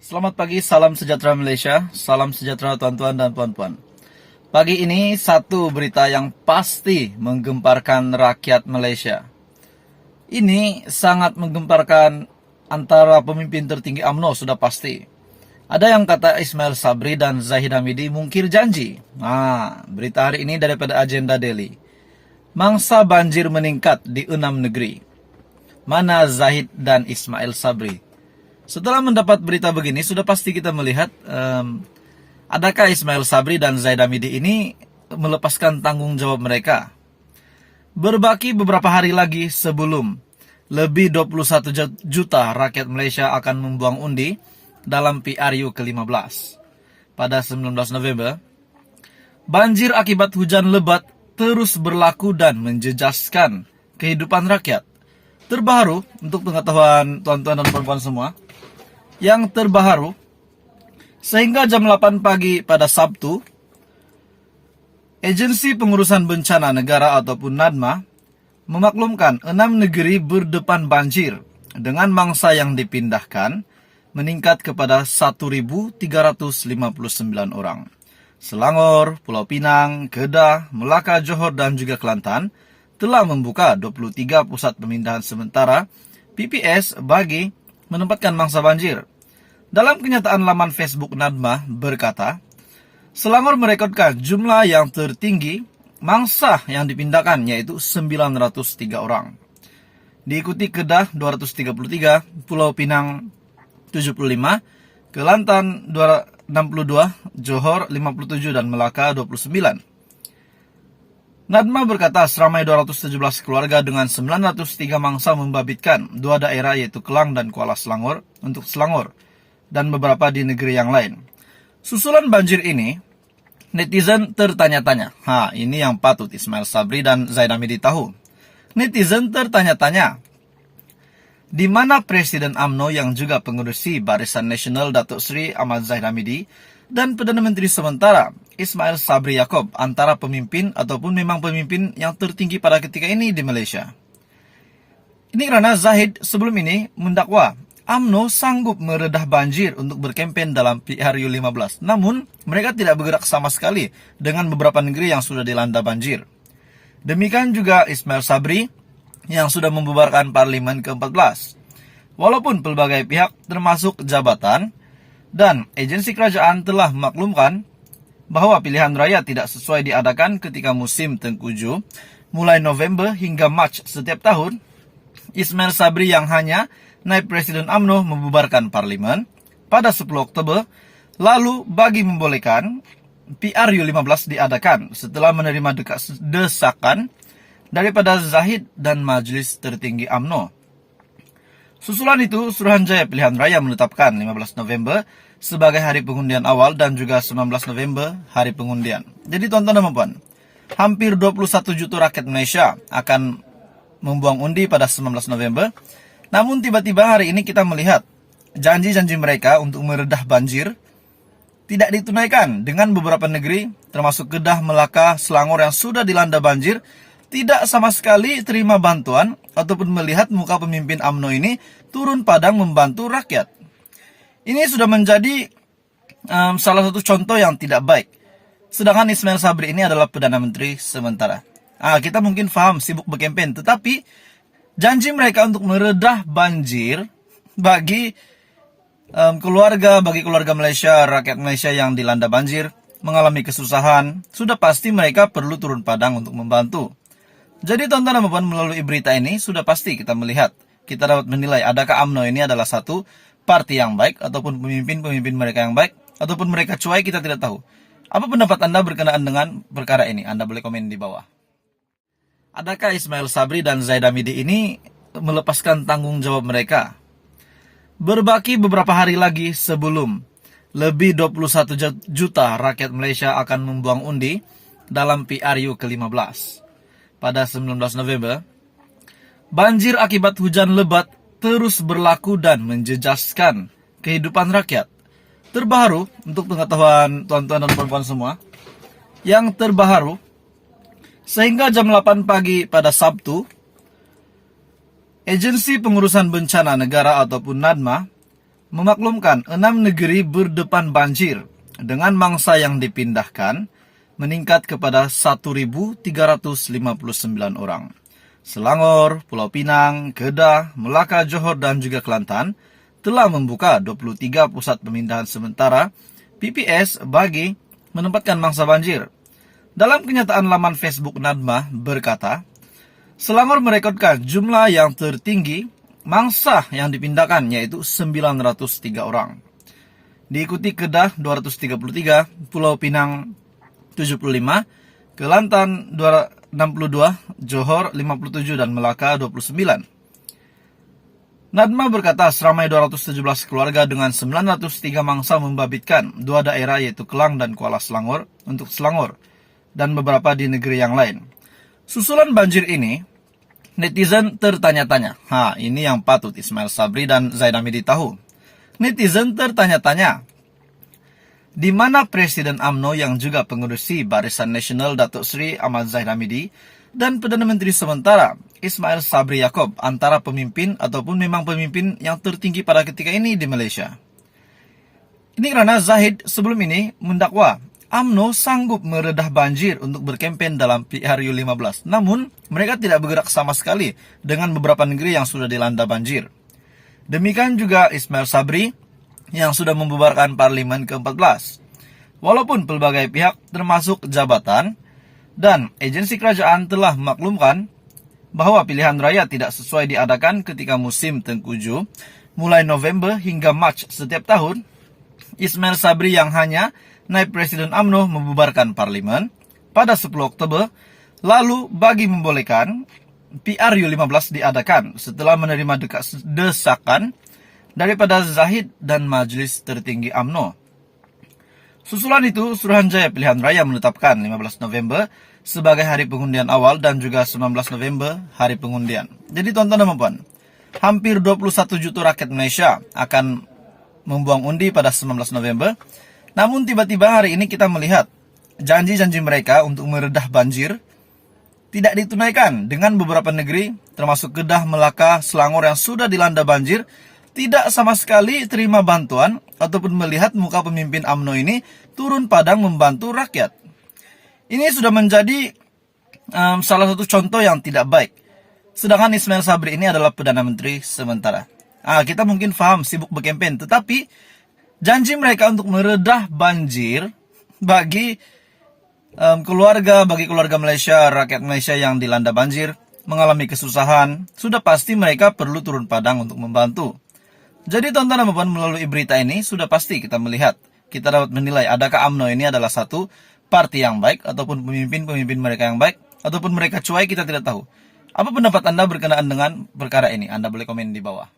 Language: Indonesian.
Selamat pagi, salam sejahtera Malaysia, salam sejahtera tuan-tuan dan puan-puan. Pagi ini satu berita yang pasti menggemparkan rakyat Malaysia. Ini sangat menggemparkan antara pemimpin tertinggi UMNO sudah pasti. Ada yang kata Ismail Sabri dan Zahid Hamidi mungkir janji. Berita hari ini daripada Agenda Daily. Mangsa banjir meningkat di 6 negeri. Mana Zahid dan Ismail Sabri? Setelah mendapat berita begini, sudah pasti kita melihat adakah Ismail Sabri dan Zahid Hamidi ini melepaskan tanggung jawab mereka. Berbaki beberapa hari lagi sebelum lebih 21 juta rakyat Malaysia akan membuang undi dalam PRU ke-15 pada 19 November. Banjir akibat hujan lebat terus berlaku dan menjejaskan kehidupan rakyat. Terbaru, untuk pengetahuan tuan-tuan dan puan-puan semua, yang terbaru, sehingga jam 8 pagi pada Sabtu, Agensi Pengurusan Bencana Negara ataupun NADMA memaklumkan 6 negeri berdepan banjir dengan mangsa yang dipindahkan meningkat kepada 1.359 orang. Selangor, Pulau Pinang, Kedah, Melaka, Johor dan juga Kelantan telah membuka 23 pusat pemindahan sementara PPS bagi menempatkan mangsa banjir. Dalam kenyataan laman Facebook NADMA berkata, Selangor merekodkan jumlah yang tertinggi mangsa yang dipindahkan yaitu 903 orang. Diikuti Kedah 233, Pulau Pinang 75, Kelantan 62, Johor 57 dan Melaka 29. NADMA berkata seramai 217 keluarga dengan 903 mangsa membabitkan dua daerah yaitu Kelang dan Kuala Selangor untuk Selangor dan beberapa di negeri yang lain. Susulan banjir ini, netizen tertanya-tanya. Ini yang patut Ismail Sabri dan Zahid Hamidi tahu. Netizen tertanya-tanya, di mana Presiden UMNO yang juga pengurusi Barisan Nasional Datuk Seri Ahmad Zahid Hamidi dan Perdana Menteri sementara Ismail Sabri Yaakob antara pemimpin ataupun memang pemimpin yang tertinggi pada ketika ini di Malaysia. Ini kerana Zahid sebelum ini mendakwa UMNO sanggup meredah banjir untuk berkempen dalam PRU 15. Namun, mereka tidak bergerak sama sekali dengan beberapa negeri yang sudah dilanda banjir. Demikian juga Ismail Sabri yang sudah membubarkan Parlimen ke-14. Walaupun pelbagai pihak termasuk jabatan dan agensi kerajaan telah memaklumkan bahwa pilihan raya tidak sesuai diadakan ketika musim tengkujuh mulai November hingga Mac setiap tahun, Ismail Sabri yang hanya naib Presiden UMNO membubarkan Parlimen pada 10 Oktober lalu bagi membolehkan PRU 15 diadakan setelah menerima desakan daripada Zahid dan Majlis Tertinggi UMNO. Susulan itu, Suruhanjaya Pilihan Raya menetapkan 15 November sebagai hari pengundian awal dan juga 19 November hari pengundian. Jadi tuan-tuan dan puan, hampir 21 juta rakyat Malaysia akan membuang undi pada 19 November. Namun tiba-tiba hari ini kita melihat janji-janji mereka untuk meredah banjir tidak ditunaikan dengan beberapa negeri termasuk Kedah, Melaka, Selangor yang sudah dilanda banjir tidak sama sekali terima bantuan ataupun melihat muka pemimpin UMNO ini turun padang membantu rakyat. Ini sudah menjadi salah satu contoh yang tidak baik. Sedangkan Ismail Sabri ini adalah Perdana Menteri sementara. Kita mungkin faham sibuk berkempen, tetapi janji mereka untuk meredah banjir bagi keluarga Malaysia, rakyat Malaysia yang dilanda banjir, mengalami kesusahan, sudah pasti mereka perlu turun padang untuk membantu. Jadi tuan-tuan dan puan, melalui berita ini sudah pasti kita melihat, kita dapat menilai adakah UMNO ini adalah satu parti yang baik ataupun pemimpin-pemimpin mereka yang baik ataupun mereka cuai, kita tidak tahu. Apa pendapat Anda berkenaan dengan perkara ini? Anda boleh komen di bawah. Adakah Ismail Sabri dan Zahid Hamidi ini melepaskan tanggung jawab mereka? Berbaki beberapa hari lagi sebelum lebih 21 juta rakyat Malaysia akan membuang undi dalam PRU ke-15 pada 19 November, banjir akibat hujan lebat terus berlaku dan menjejaskan kehidupan rakyat. Terbaru, untuk pengetahuan tuan-tuan dan puan-puan semua, yang terbaru, sehingga jam 8 pagi pada Sabtu, Agensi Pengurusan Bencana Negara ataupun NADMA memaklumkan 6 negeri berdepan banjir dengan mangsa yang dipindahkan meningkat kepada 1.359 orang. Selangor, Pulau Pinang, Kedah, Melaka, Johor, dan juga Kelantan telah membuka 23 pusat pemindahan sementara PPS bagi menempatkan mangsa banjir. Dalam kenyataan laman Facebook Nadma berkata, Selangor merekodkan jumlah yang tertinggi mangsa yang dipindahkan yaitu 903 orang. Diikuti Kedah 233, Pulau Pinang 75, Kelantan 262, Johor 57 dan Melaka 29. Nadma berkata seramai 217 keluarga dengan 903 mangsa membabitkan 2 daerah yaitu Kelang dan Kuala Selangor untuk Selangor dan beberapa di negeri yang lain. Susulan banjir ini, netizen tertanya-tanya. Ini yang patut Ismail Sabri dan Zaid Hamidi tahu. Netizen tertanya-tanya, di mana Presiden UMNO yang juga pengurusi Barisan Nasional Datuk Seri Ahmad Zahid Hamidi dan Perdana Menteri sementara Ismail Sabri Yaakob antara pemimpin ataupun memang pemimpin yang tertinggi pada ketika ini di Malaysia. Ini kerana Zahid sebelum ini mendakwa UMNO sanggup meredah banjir untuk berkempen dalam PRU15. Namun, mereka tidak bergerak sama sekali dengan beberapa negeri yang sudah dilanda banjir. Demikian juga Ismail Sabri yang sudah membubarkan Parlimen ke-14. Walaupun pelbagai pihak termasuk jabatan dan agensi kerajaan telah memaklumkan bahwa pilihan raya tidak sesuai diadakan ketika musim tengkujuh mulai November hingga Mac setiap tahun, Ismail Sabri yang hanya naib Presiden UMNO membubarkan Parlimen pada 10 Oktober lalu bagi membolehkan PRU15 diadakan setelah menerima desakan daripada Zahid dan Majlis Tertinggi UMNO. Susulan itu, Suruhanjaya Pilihan Raya menetapkan 15 November sebagai hari pengundian awal dan juga 19 November hari pengundian. Jadi tuan-tuan dan puan, hampir 21 juta rakyat Malaysia akan membuang undi pada 19 November. Namun tiba-tiba hari ini kita melihat janji-janji mereka untuk meredah banjir tidak ditunaikan dengan beberapa negeri termasuk Kedah, Melaka, Selangor yang sudah dilanda banjir tidak sama sekali terima bantuan ataupun melihat muka pemimpin UMNO ini turun padang membantu rakyat. Ini sudah menjadi salah satu contoh yang tidak baik. Sedangkan Ismail Sabri ini adalah Perdana Menteri sementara. Kita mungkin faham sibuk berkempen, tetapi janji mereka untuk meredah banjir bagi keluarga Malaysia, rakyat Malaysia yang dilanda banjir, mengalami kesusahan, sudah pasti mereka perlu turun padang untuk membantu. Jadi tuan-tuan dan puan, melalui berita ini sudah pasti kita melihat, kita dapat menilai adakah UMNO ini adalah satu parti yang baik ataupun pemimpin-pemimpin mereka yang baik ataupun mereka cuai, kita tidak tahu. Apa pendapat Anda berkenaan dengan perkara ini? Anda boleh komen di bawah.